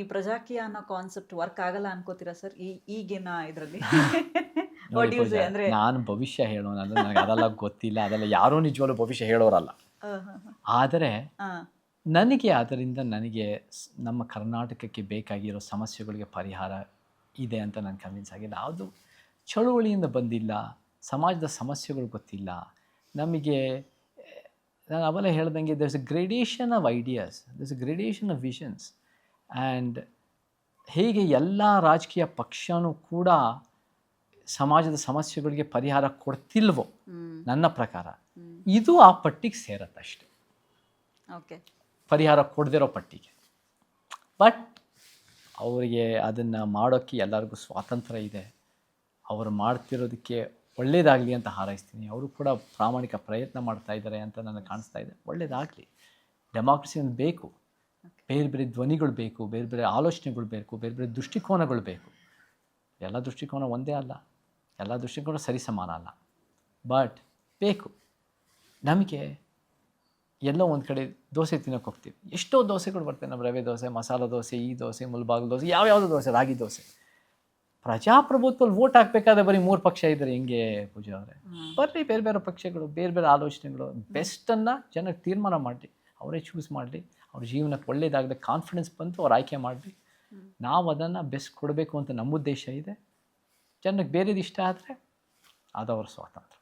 ಈ ಪ್ರಜಾಕೀಯ ಅನ್ನೋ concept work ಆಗಲ್ಲ ಅನ್ಕೋತೀರಾ ಸರ್ ಈಗಿನ ಇದರಲ್ಲಿ? ನೋಡಿ ಪೂಜಾ, ನಾನು ಭವಿಷ್ಯ ಹೇಳೋಣ ನನಗೆ ಅದೆಲ್ಲ ಗೊತ್ತಿಲ್ಲ, ಅದೆಲ್ಲ ಯಾರೂ ನಿಜವಾಗ್ಲೂ ಭವಿಷ್ಯ ಹೇಳೋರಲ್ಲ. ಆದರೆ ನನಗೆ ಅದರಿಂದ ನಮ್ಮ ಕರ್ನಾಟಕಕ್ಕೆ ಬೇಕಾಗಿರೋ ಸಮಸ್ಯೆಗಳಿಗೆ ಪರಿಹಾರ ಇದೆ ಅಂತ ನಾನು ಕನ್ವಿನ್ಸ್ ಆಗಿಲ್ಲ. ಅದು ಚಳುವಳಿಯಿಂದ ಬಂದಿಲ್ಲ, ಸಮಾಜದ ಸಮಸ್ಯೆಗಳು ಗೊತ್ತಿಲ್ಲ ನಮಗೆ. ನಾನು ಅವೆಲ್ಲ ಹೇಳ್ದಂಗೆ ದರ್ಸ್ ಅ gradation of ideas, ದರ್ಸ್ a gradation of visions. And ಹೇಗೆ ಎಲ್ಲ ರಾಜಕೀಯ ಪಕ್ಷನೂ ಕೂಡ ಸಮಾಜದ ಸಮಸ್ಯೆಗಳಿಗೆ ಪರಿಹಾರ ಕೊಡ್ತಿಲ್ವೋ ನನ್ನ ಪ್ರಕಾರ, ಇದು ಆ ಪಟ್ಟಿಗೆ ಸೇರತ್ತಷ್ಟೆ, ಓಕೆ, ಪರಿಹಾರ ಕೊಡದಿರೋ ಪಟ್ಟಿಗೆ. ಬಟ್ ಅವರಿಗೆ ಅದನ್ನು ಮಾಡೋಕ್ಕೆ ಎಲ್ಲರಿಗೂ ಸ್ವಾತಂತ್ರ್ಯ ಇದೆ. ಅವರು ಮಾಡ್ತಿರೋದಕ್ಕೆ ಒಳ್ಳೆಯದಾಗಲಿ ಅಂತ ಹಾರೈಸ್ತೀನಿ. ಅವರು ಕೂಡ ಪ್ರಾಮಾಣಿಕ ಪ್ರಯತ್ನ ಮಾಡ್ತಾ ಇದ್ದಾರೆ ಅಂತ ನನಗೆ ಕಾಣಿಸ್ತಾ ಇದೆ. ಒಳ್ಳೆಯದಾಗಲಿ. ಡೆಮಾಕ್ರಸಿ ಒಂದು ಬೇಕು, ಬೇರೆ ಬೇರೆ ಧ್ವನಿಗಳು ಬೇಕು, ಬೇರೆ ಬೇರೆ ಆಲೋಚನೆಗಳು ಬೇಕು, ಬೇರೆ ಬೇರೆ ದೃಷ್ಟಿಕೋನಗಳು ಬೇಕು. ಎಲ್ಲ ದೃಷ್ಟಿಕೋನ ಒಂದೇ ಅಲ್ಲ, ಎಲ್ಲ ದೃಷ್ಟಿಕೋನ ಸರಿ ಸಮಾನ ಅಲ್ಲ, ಬಟ್ ಬೇಕು. ನಮಗೆ ಎಲ್ಲೋ ಒಂದು ಕಡೆ ದೋಸೆ ತಿನ್ನೋಕೆ ಹೋಗ್ತೀವಿ, ಎಷ್ಟೋ ದೋಸೆಗಳು ಬರ್ತವೆ. ನಮ್ಮ ರವೆ ದೋಸೆ, ಮಸಾಲೆ ದೋಸೆ, ಈ ದೋಸೆ, ಮುಲ್ಬಾಗಿಲು ದೋಸೆ, ಯಾವ್ಯಾವುದೋ ದೋಸೆ, ರಾಗಿ ದೋಸೆ. ಪ್ರಜಾಪ್ರಭುತ್ವದಲ್ಲಿ ವೋಟ್ ಹಾಕಬೇಕಾದ್ರೆ ಬರೀ 3 ಪಕ್ಷ ಇದ್ದಾರೆ. ಹೆಂಗೆ ಪೂಜಾ ಅವರೇ? ಬರ್ರಿ, ಬೇರೆ ಬೇರೆ ಪಕ್ಷಗಳು, ಬೇರೆ ಬೇರೆ ಆಲೋಚನೆಗಳು, ಬೆಸ್ಟನ್ನು ಜನಕ್ಕೆ ತೀರ್ಮಾನ ಮಾಡಲಿ, ಅವರೇ ಚೂಸ್ ಮಾಡಲಿ. ಅವ್ರ ಜೀವನಕ್ಕೆ ಒಳ್ಳೇದಾಗದೆ ಕಾನ್ಫಿಡೆನ್ಸ್ ಬಂತು, ಅವ್ರು ಆಯ್ಕೆ ಮಾಡಲಿ. ನಾವು ಅದನ್ನು ಬೆಸ್ಟ್ ಕೊಡಬೇಕು ಅಂತ ನಮ್ಮ ಉದ್ದೇಶ ಇದೆ. ಜನಕ್ಕೆ ಬೇರೆದು ಇಷ್ಟ ಆದರೆ ಅದು ಅವ್ರ ಸ್ವಾತಂತ್ರ್ಯ.